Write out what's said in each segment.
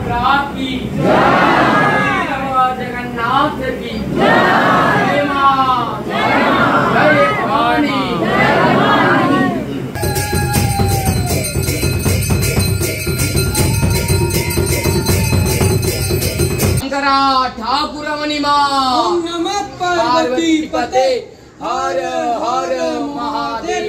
जगन्नाथ की जय, जगन्नाथ की जय मां, जय भवानी। शंकरा ठाकुर मणिमा, ओम नमः पार्वती पते, हर हर महादेव।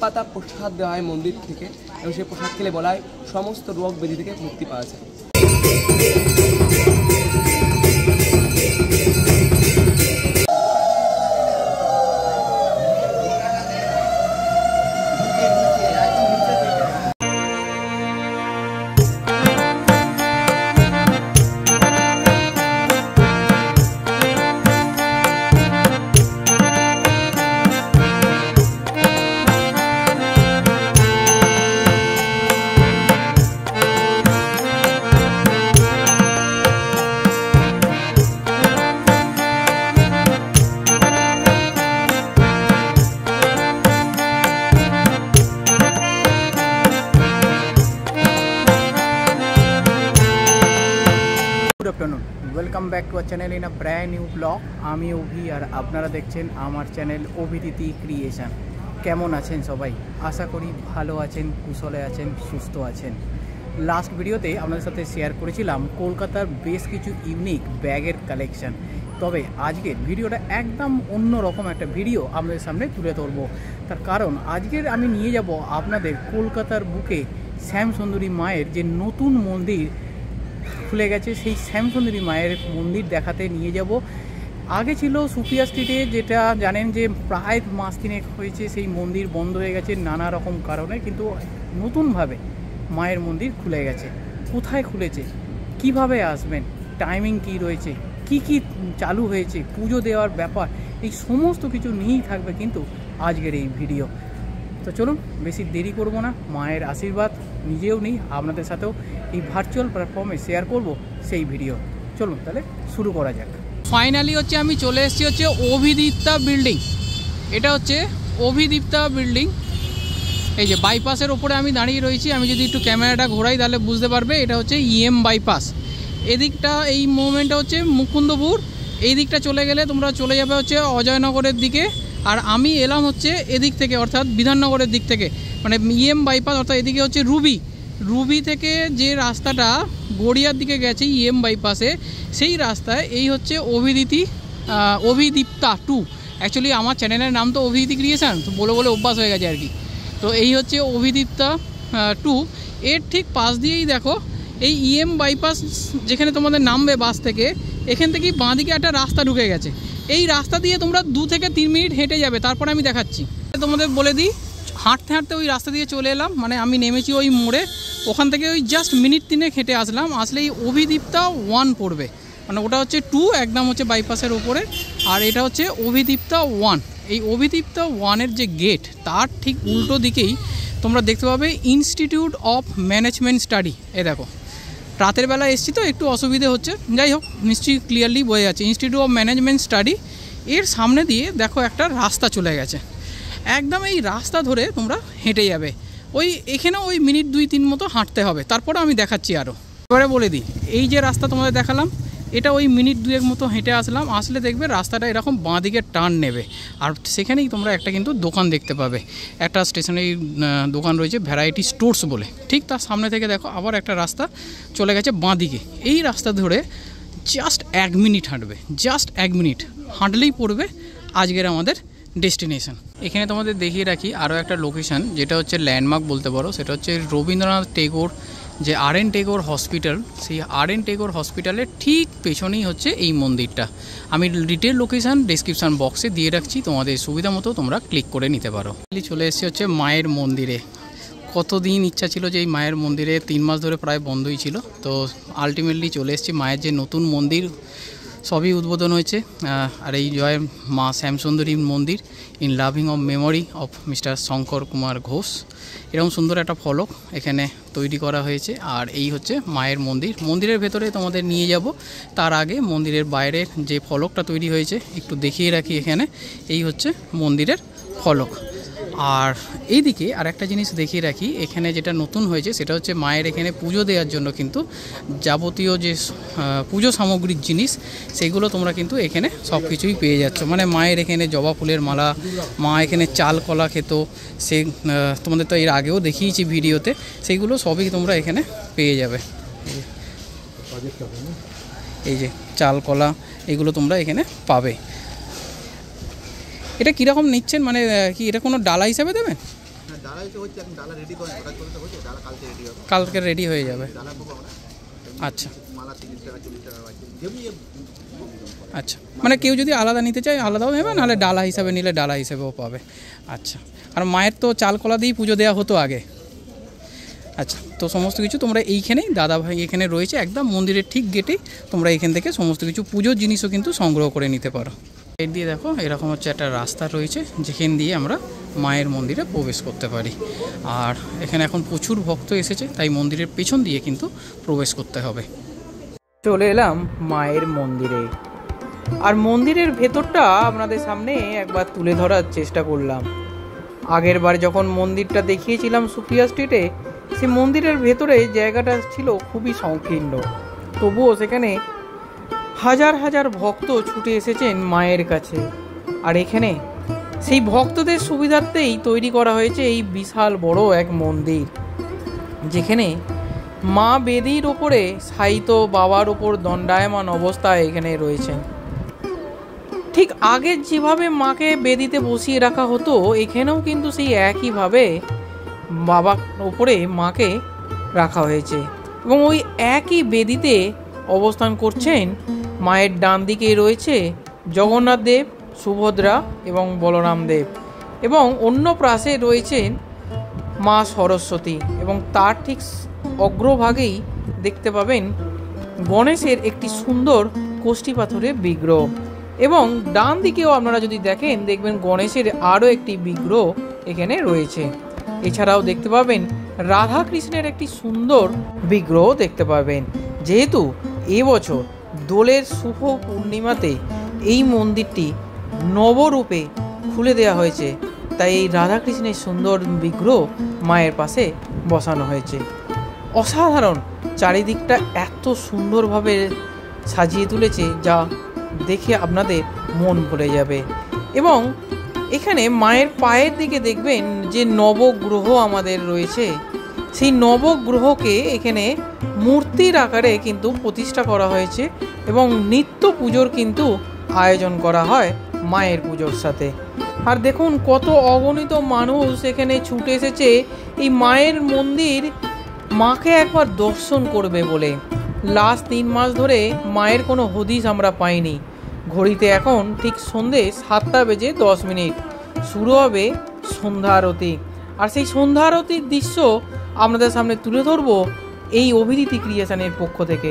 পাতা প্রসাদ দেওয়া হয় মন্দির থেকে এবং সেই প্রসাদ খেলে বলা হয় সমস্ত রোগ ব্যাধি থেকে মুক্তি পাওয়া যায়। Good afternoon, welcome back to our channel in a brand new blog. आमी ओभि और आपनारा देखছেন আমার চ্যানেল অভিদিতি ক্রিয়েশন। কেমন আছেন সবাই? আশা করি ভালো আছেন, কুশলে আছেন, সুস্থ আছেন। লাস্ট ভিডিওতে আপনাদের সাথে শেয়ার করেছিলাম কলকাতার বেশ কিছু ইউনিক ব্যাগের কালেকশন। তবে আজকের ভিডিওটা একদম অন্য রকম একটা ভিডিও আপনাদের সামনে তুলে ধরবো। তার কারণ আজকের আমি নিয়ে যাব আপনাদের কলকাতার বুকে শ্যামসুন্দরী মায়ের যে নতুন মন্দির খুলে গেছে, সেই শ্যামসুন্দরী মায়ের মন্দির দেখাতে নিয়ে যাব। আগে ছিল সুফিয়া স্ট্রিটে, যেটা জানেন যে প্রায় মাস তিনেক হয়েছে সেই মন্দির বন্ধ হয়ে গেছে নানা রকম কারণে, কিন্তু নতুনভাবে মায়ের মন্দির খুলে গেছে। কোথায় খুলেছে, কিভাবে আসবেন, টাইমিং কি রয়েছে, কি কি চালু হয়েছে, পুজো দেওয়ার ব্যাপার, এই সমস্ত কিছু নিয়েই থাকবে কিন্তু আজকের এই ভিডিও। তো চলুন বেশি দেরি করব না, মায়ের আশীর্বাদ নিজেও নিই, আপনাদের সাথেও এই ভার্চুয়াল প্ল্যাটফর্মে শেয়ার করব সেই ভিডিও। চলুন তাহলে শুরু করা যাক। ফাইনালি হচ্ছে আমি চলে এসেছি হচ্ছে অভিদীপ্তা বিল্ডিং। এটা হচ্ছে অভিদীপ্তা বিল্ডিং। এই যে বাইপাসের ওপরে আমি দাঁড়িয়ে রয়েছি, আমি যদি একটু ক্যামেরাটা ঘোরাই তাহলে বুঝতে পারবে এটা হচ্ছে ইএম বাইপাস। এদিকটা এই মুভমেন্টটা হচ্ছে মুকুন্দপুর, এই দিকটা চলে গেলে তোমরা চলে যাবে হচ্ছে অজয়নগরের দিকে। আর আমি এলাম হচ্ছে এদিক থেকে, অর্থাৎ বিধাননগরের দিক থেকে, মানে ইএম বাইপাস, অর্থাৎ এদিকে হচ্ছে রুবি থেকে যে রাস্তাটা গড়িয়ার দিকে গেছে ইএম বাইপাসে, সেই রাস্তায় এই হচ্ছে অভিদীপ্তা 2। অ্যাকচুয়ালি আমার চ্যানেলের নাম তো অভিদিতি ক্রিয়েশন, তো বলে বলে অভ্যাস হয়ে গেছে আর কি। তো এই হচ্ছে অভিদীপ্তা 2। এর ঠিক পাশ দিয়েই দেখো এই ইএম বাইপাস যেখানে তোমাদের নামবে বাস থেকে, এখান থেকেই বাঁদিকে একটা রাস্তা ঢুকে গেছে। এই রাস্তা দিয়ে তোমরা 2 থেকে 3 মিনিট হেঁটে যাবে, তারপরে আমি দেখাচ্ছি। তোমাদের বলে দিই, হাঁটতে হাঁটতে ওই রাস্তা দিয়ে চলে এলাম, মানে আমি নেমেছি ওই মোড়ে, ওখান থেকে ওই জাস্ট মিনিট 3 হেঁটে আসলাম। আসলে এই অভিদীপ্তা 1 পড়বে, মানে ওটা হচ্ছে 2 একদম হচ্ছে বাইপাসের ওপরে, আর এটা হচ্ছে অভিদীপ্তা 1। এই অভিদীপ্তা 1-এর যে গেট, তার ঠিক উল্টো দিকেই তোমরা দেখতে পাবে ইনস্টিটিউট অফ ম্যানেজমেন্ট স্টাডি। এ দেখো, রাতের বেলা এসছি তো একটু অসুবিধে হচ্ছে, যাই হোক নিশ্চয়ই ক্লিয়ারলি বোঝা যাচ্ছে ইনস্টিটিউট অফ ম্যানেজমেন্ট স্টাডি। এর সামনে দিয়ে দেখো একটা রাস্তা চলে গেছে, একদম এই রাস্তা ধরে তোমরা হেঁটে যাবে। ওই এখানেও ওই মিনিট 2-3 মতো হাঁটতে হবে, তারপরে আমি দেখাচ্ছি আরও। এবারে বলে দিই, এই যে রাস্তা তোমাদের দেখালাম, এটা ওই মিনিট 2 মতো হেঁটে আসলাম। আসলে দেখবে রাস্তাটা এরকম বাঁ দিকে টার্ন নেবে, আর সেখানেই তোমরা একটা কিন্তু দোকান দেখতে পাবে, একটা স্টেশনারি দোকান রয়েছে ভ্যারাইটি স্টোর্স বলে। ঠিক তার সামনে থেকে দেখো আবার একটা রাস্তা চলে গেছে বাঁ দিকে। এই রাস্তা ধরে জাস্ট 1 মিনিট হাঁটবে, জাস্ট 1 মিনিট হাঁটলেই পড়বে আজকের আমাদের ডেস্টিনেশন। এখানে তোমাদের দেখিয়ে রাখি আরও একটা লোকেশান, যেটা হচ্ছে ল্যান্ডমার্ক বলতে পারো। সেটা হচ্ছে রবীন্দ্রনাথ টেগোর যে আর.এন. টেগোর হসপিটাল, সেই আর.এন. টেগোর হসপিটালের ঠিক পেছনেই হচ্ছে এই মন্দিরটা। আমি ডিটেল লোকেশান ডেসক্রিপশান বক্সে দিয়ে রাখছি, তোমাদের সুবিধা মতো তোমরা ক্লিক করে নিতে পারো। চলে এসেছি হচ্ছে মায়ের মন্দিরে। কতদিন ইচ্ছা ছিল যে এই মায়ের মন্দিরে, 3 মাস ধরে প্রায় বন্ধই ছিল, তো আলটিমেটলি চলে এসেছি। মায়ের যে নতুন মন্দির সবই উদ্বোধন হয়েছে, আর এই জয় মা শ্যামসুন্দরী মন্দির in loving of memory of mister Shankar Kumar Ghosh, এরকম সুন্দর একটা ফলক এখানে তৈরি করা হয়েছে। আর এই হচ্ছে মায়ের মন্দির। মন্দিরের ভেতরে তোমাদের নিয়ে যাব, তার আগে মন্দিরের বাইরের যে ফলকটা তৈরি হয়েছে একটু দেখিয়ে রাখি। এখানে এই হচ্ছে মন্দিরের ফলক। আর এইদিকে আর একটা জিনিস দেখিয়ে রাখি, এখানে যেটা নতুন হয়েছে সেটা হচ্ছে মায়ের এখানে পুজো দেওয়ার জন্য কিন্তু যাবতীয় যে পুজো সামগ্রীর জিনিস সেগুলো তোমরা কিন্তু এখানে সব কিছুই পেয়ে যাচ্ছ। মানে মায়ের এখানে জবা ফুলের মালা, মা এখানে চাল কলা খেত, সে তোমাদের তো এর আগেও দেখিয়েছি ভিডিওতে, সেইগুলো সবই তোমরা এখানে পেয়ে যাবে। এই যে চাল কলা এগুলো তোমরা এখানে পাবে। এটা কীরকম নিচ্ছেন, মানে কি এটা কোনো ডালা হিসাবে দেবেন? কালকে রেডি হয়ে যাবে। আচ্ছা আচ্ছা, মানে কেউ যদি আলাদা নিতে চায় আলাদাও নেবে, নাহলে ডালা হিসাবে নিলে ডালা হিসাবেও পাবে। আচ্ছা, আর মায়ের তো চাল কলা দিয়েই পুজো দেওয়া হতো আগে। আচ্ছা, তো সমস্ত কিছু তোমরা এইখানেই, দাদাভাই এখানে রয়েছে একদম মন্দিরের ঠিক গেটেই, তোমরা এখান থেকে সমস্ত কিছু পুজোর জিনিসও কিন্তু সংগ্রহ করে নিতে পারো। এর দিয়ে দেখো এরকম হচ্ছে একটা রাস্তা রয়েছে যেখান দিয়ে আমরা মায়ের মন্দিরে প্রবেশ করতে পারি। আর এখানে এখন প্রচুর ভক্ত এসেছে, তাই মন্দিরের পেছন দিয়ে কিন্তু প্রবেশ করতে হবে। চলে এলাম মায়ের মন্দিরে, আর মন্দিরের ভেতরটা আপনাদের সামনে একবার তুলে ধরার চেষ্টা করলাম। আগের বার যখন মন্দিরটা দেখিয়েছিলাম সুপ্রিয়া স্ট্রিটে, সে মন্দিরের ভেতরে জায়গাটা ছিল খুবই সংকীর্ণ, তবুও সেখানে হাজার হাজার ভক্ত ছুটে এসেছেন মায়ের কাছে। আর এখানে সেই ভক্তদের সুবিধার্থেই তৈরি করা হয়েছে এই বিশাল বড় এক মন্দির, যেখানে মা বেদির ওপরে শায়িত বাবার ওপর দণ্ডায়মান অবস্থায় এখানে রয়েছেন। ঠিক আগের যেভাবে মাকে বেদিতে বসিয়ে রাখা হতো, এখানেও কিন্তু সেই একইভাবে বাবার ওপরে মাকে রাখা হয়েছে, এবং ওই একই বেদিতে অবস্থান করছেন। মায়ের ডান দিকে রয়েছে জগন্নাথ দেব, সুভদ্রা এবং বলরাম দেব, এবং অন্য পাশে রয়েছেন মা সরস্বতী, এবং তার ঠিক অগ্রভাগেই দেখতে পাবেন গণেশের একটি সুন্দর কোষ্ঠী পাথরের বিগ্রহ, এবং ডান দিকেও আপনারা যদি দেখেন দেখবেন গণেশের আরও একটি বিগ্রহ এখানে রয়েছে। এছাড়াও দেখতে পাবেন রাধা কৃষ্ণের একটি সুন্দর বিগ্রহ দেখতে পাবেন। যেহেতু এবছর দোলের শুভ পূর্ণিমাতে এই মন্দিরটি নবরূপে খুলে দেওয়া হয়েছে, তাই এই রাধাকৃষ্ণের সুন্দর বিগ্রহ মায়ের পাশে বসানো হয়েছে। অসাধারণ, চারিদিকটা এত সুন্দরভাবে সাজিয়ে তুলেছে যা দেখে আপনাদের মন ভরে যাবে। এবং এখানে মায়ের পায়ের দিকে দেখবেন যে নবগ্রহ আমাদের রয়েছে, সেই নবগ্রহকে এখানে মূর্তির আকারে কিন্তু প্রতিষ্ঠা করা হয়েছে, এবং নিত্য পুজোর কিন্তু আয়োজন করা হয় মায়ের পুজোর সাথে। আর দেখুন কত অগণিত মানুষ এখানে ছুটে এসেছে এই মায়ের মন্দির মাকে একবার দর্শন করবে বলে। লাস্ট 3 মাস ধরে মায়ের কোনো হদিশ আমরা পাইনি। ঘড়িতে এখন ঠিক সন্ধে 7:10 শুরু হবে সন্ধ্যা আরতি, আর সেই সন্ধ্যা আরতির দৃশ্য আপনাদের সামনে তুলে ধরবো এই অভিরীতি ক্রিয়েশনের পক্ষ থেকে।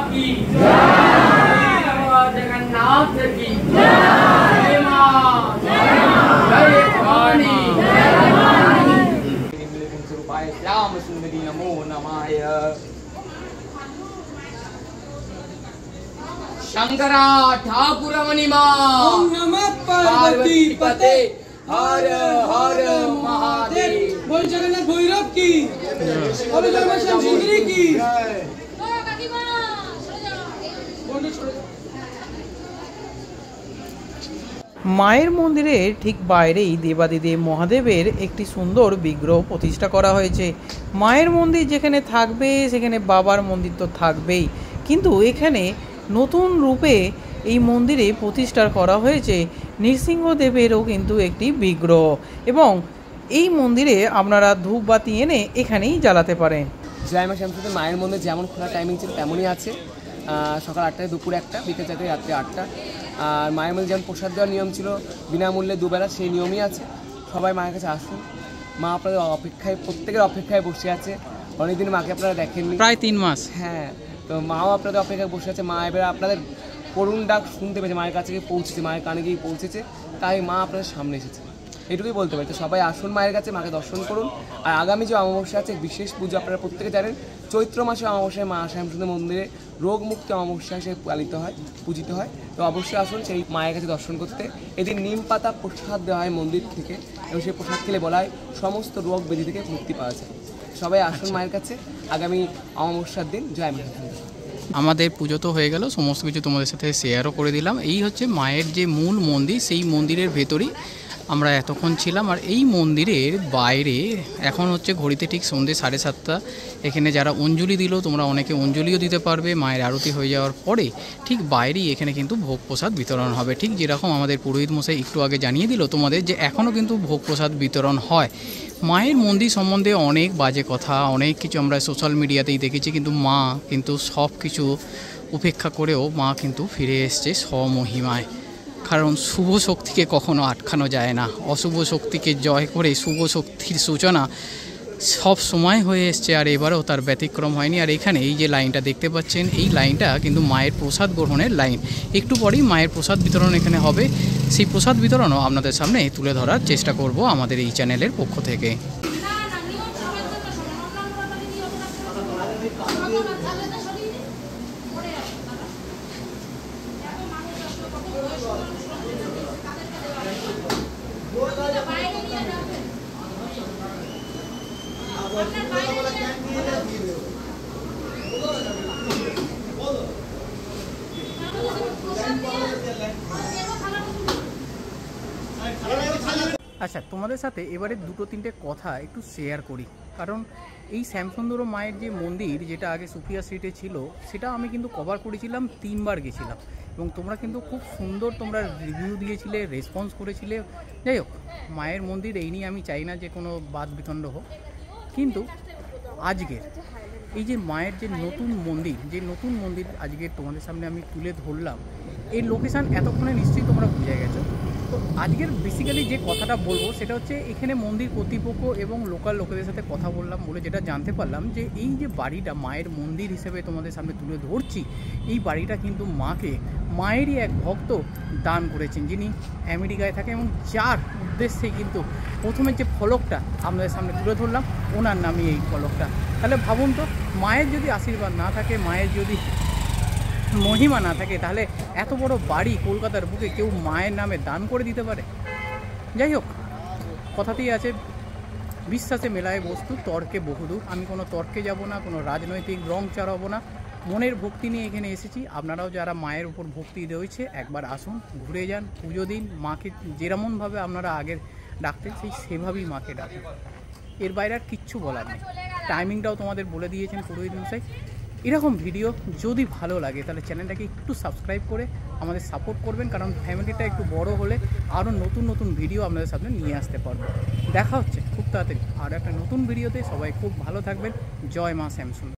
की नमो जगन्नाथ की जय मां जय भवानी स्वरूपाय श्याम सुंदरी नमो नमाय शंकरा ठाकुर मणिमा ओम नमः पार्वती पते हर हर महादेव। बोल जगन्नाथ भैरव की बोल जगन्नाथ श्याम सुंदरी की। মায়ের মন্দিরের ঠিক বাইরেই দেবাদিদেব মহাদেবের একটি সুন্দর বিগ্রহ প্রতিষ্ঠা করা হয়েছে। মায়ের মন্দির যেখানে থাকবে সেখানে বাবার মন্দির তো থাকবেই, কিন্তু এখানে নতুন রূপে এই মন্দিরে প্রতিষ্ঠা করা হয়েছে নৃসিংহদেবেরও কিন্তু একটি বিগ্রহ, এবং এই মন্দিরে আপনারা ধূপবাতি এনে এখানেই জ্বালাতে পারেন। জয় মা শ্যামসুন্দরী মায়ের মন্দির যেমন খোলা টাইমিং ছিল তেমনই আছে, সকাল 8টায়, দুপুর 1টা, বিকেল 4টায়, রাত্রি 8টা। আর মায়ের মন্দির যেমন প্রসাদ দেওয়ার নিয়ম ছিল বিনামূল্যে দুবেলা, সেই নিয়মই আছে। সবাই মায়ের কাছে আসুন, মা আপনাদের অপেক্ষায়, প্রত্যেকের অপেক্ষায় বসে আছে। অনেকদিন মাকে আপনারা দেখেননি, প্রায় 3 মাস। হ্যাঁ, তো মাও আপনাদের অপেক্ষায় বসে আছে। মা এবার আপনাদের করুণ ডাক শুনতে পেয়েছে, মায়ের কাছে গিয়ে পৌঁছেছে, মায়ের কানে গিয়ে পৌঁছেছে, তাই মা আপনাদের সামনে এসেছে, এটুকুই বলতে পারি। তো সবাই আসুন মায়ের কাছে, মাকে দর্শন করুন। আর আগামী যে অমাবস্যা আছে, বিশেষ পুজো আপনারা প্রত্যেকে জানেন, চৈত্র মাসে অমাবস্যায় মা শ্যামসুন্দরী মন্দিরে রোগ মুক্তি অমাবস্যা হিসেবে পালিত হয়, পূজিত হয়। তো অবশ্যই আসুন সেই মায়ের কাছে দর্শন করতে। এদিন নিম পাতা প্রসাদ দেওয়া হয় মন্দির থেকে, এবং সেই প্রসাদ খেলে বলা হয় সমস্ত রোগ ব্যাধি থেকে মুক্তি পাওয়া যায়। সবাই আসুন মায়ের কাছে আগামী অমাবস্যার দিন। জয় মা। আমাদের পুজো তো হয়ে গেল, সমস্ত কিছু তোমাদের সাথে শেয়ারও করে দিলাম। এই হচ্ছে মায়ের যে মূল মন্দির, সেই মন্দিরের ভেতরেই আমরা এতক্ষণ ছিলাম। আর এই মন্দিরের বাইরে এখন হচ্ছে ঘড়িতে ঠিক সন্ধ্যে 7:30। এখানে যারা অঞ্জলি দিল, তোমরা অনেকে অঞ্জলিও দিতে পারবে। মায়ের আরতি হয়ে যাওয়ার পরে ঠিক বাইরেই এখানে কিন্তু ভোগ প্রসাদ বিতরণ হবে। ঠিক যেরকম আমাদের পুরোহিত মশাই একটু আগে জানিয়ে দিল তোমাদের, যে এখনও কিন্তু ভোগ প্রসাদ বিতরণ হয়। মায়ের মন্দির সম্বন্ধে অনেক বাজে কথা, অনেক কিছু আমরা সোশ্যাল মিডিয়াতেই দেখেছি, কিন্তু মা কিন্তু সব কিছু উপেক্ষা করেও মা কিন্তু ফিরে এসছে স্বমহিমায়। কারণ শুভ শক্তিকে কখনো আটকানো যায় না, অশুভ শক্তিকে জয় করে শুভ শক্তির সূচনা সব সময় হয়ে এসছে, আর এবারেও তার ব্যতিক্রম হয়নি। আর এখানে এই যে লাইনটা দেখতে পাচ্ছেন, এই লাইনটা কিন্তু মায়ের প্রসাদ গ্রহণের লাইন। একটু পরেই মায়ের প্রসাদ বিতরণ এখানে হবে, সেই প্রসাদ বিতরণও আপনাদের সামনে তুলে ধরার চেষ্টা করব আমাদের এই চ্যানেলের পক্ষ থেকে। আচ্ছা, তোমাদের সাথে এবারে 2-3টে কথা একটু শেয়ার করি। কারণ এই শ্যামসুন্দরী মায়ের যে মন্দির, যেটা আগে সুফিয়া স্ট্রিটে ছিল, সেটা আমি কিন্তু কভার করেছিলাম, 3 বার গেছিলাম, এবং তোমরা কিন্তু খুব সুন্দর তোমরা রিভিউ দিয়েছিলে, রেসপন্স করেছিলে। যাই হোক, মায়ের মন্দির এই নিয়ে আমি চাই না যে কোনো বাদ বিতণ্ড হোক, কিন্তু আজকের এই যে মায়ের যে নতুন মন্দির আজকে তোমাদের সামনে আমি তুলে ধরলাম, এই লোকেশান এতক্ষণে নিশ্চয়ই তোমরা বুঝে গেছো। তো আজকের বেসিক্যালি যে কথাটা বলবো সেটা হচ্ছে, এখানে মন্দির কর্তৃপক্ষ এবং লোকাল লোকেদের সাথে কথা বললাম, বলে যেটা জানতে পারলাম যে এই যে বাড়িটা মায়ের মন্দির হিসেবে তোমাদের সামনে তুলে ধরছি, এই বাড়িটা কিন্তু মায়েরই এক ভক্ত দান করেছেন, যিনি আমেরিকায় থাকেন, এবং যার উদ্দেশ্যে কিন্তু প্রথমে যে ফলকটা আপনাদের সামনে তুলে ধরলাম, ওনার নামই এই ফলকটা। তাহলে ভাবুন তো, মায়ের যদি আশীর্বাদ না থাকে, মায়ের যদি মহিমা না থাকে, তাহলে এত বড় বাড়ি কলকাতার বুকে কেউ মায়ের নামে দান করে দিতে পারে? যাই হোক, কথাতেই আছে, বিশ্বাসে মেলায় বস্তু, তর্কে বহুদূর। আমি কোনো তর্কে যাব না, কোনো রাজনৈতিক রং চড়াবো না, মনের ভক্তি নিয়ে এখানে এসেছি। আপনারাও যারা মায়ের উপর ভক্তি রয়েছে, একবার আসুন, ঘুরে যান, পুজো দিন, মাকে যেমনভাবে আপনারা আগের ডাকতেন সেভাবেই মাকে ডাকুন। এর বাইরে আর কিচ্ছু বলার নেই। টাইমিংটাও তোমাদের বলে দিয়েছেন পুরোহিত মশাই। এরকম ভিডিও যদি ভালো লাগে তাহলে চ্যানেলটাকে একটু সাবস্ক্রাইব করে আমাদের সাপোর্ট করবেন, কারণ ফ্যামিলিটা একটু বড় হলে আরও নতুন নতুন ভিডিও আপনাদের সামনে নিয়ে আসতে পারবো। দেখা হচ্ছে খুব তাড়াতাড়ি আরও একটা নতুন ভিডিওতে। সবাই খুব ভালো থাকবেন। জয় মা শ্যামসুন্দরী।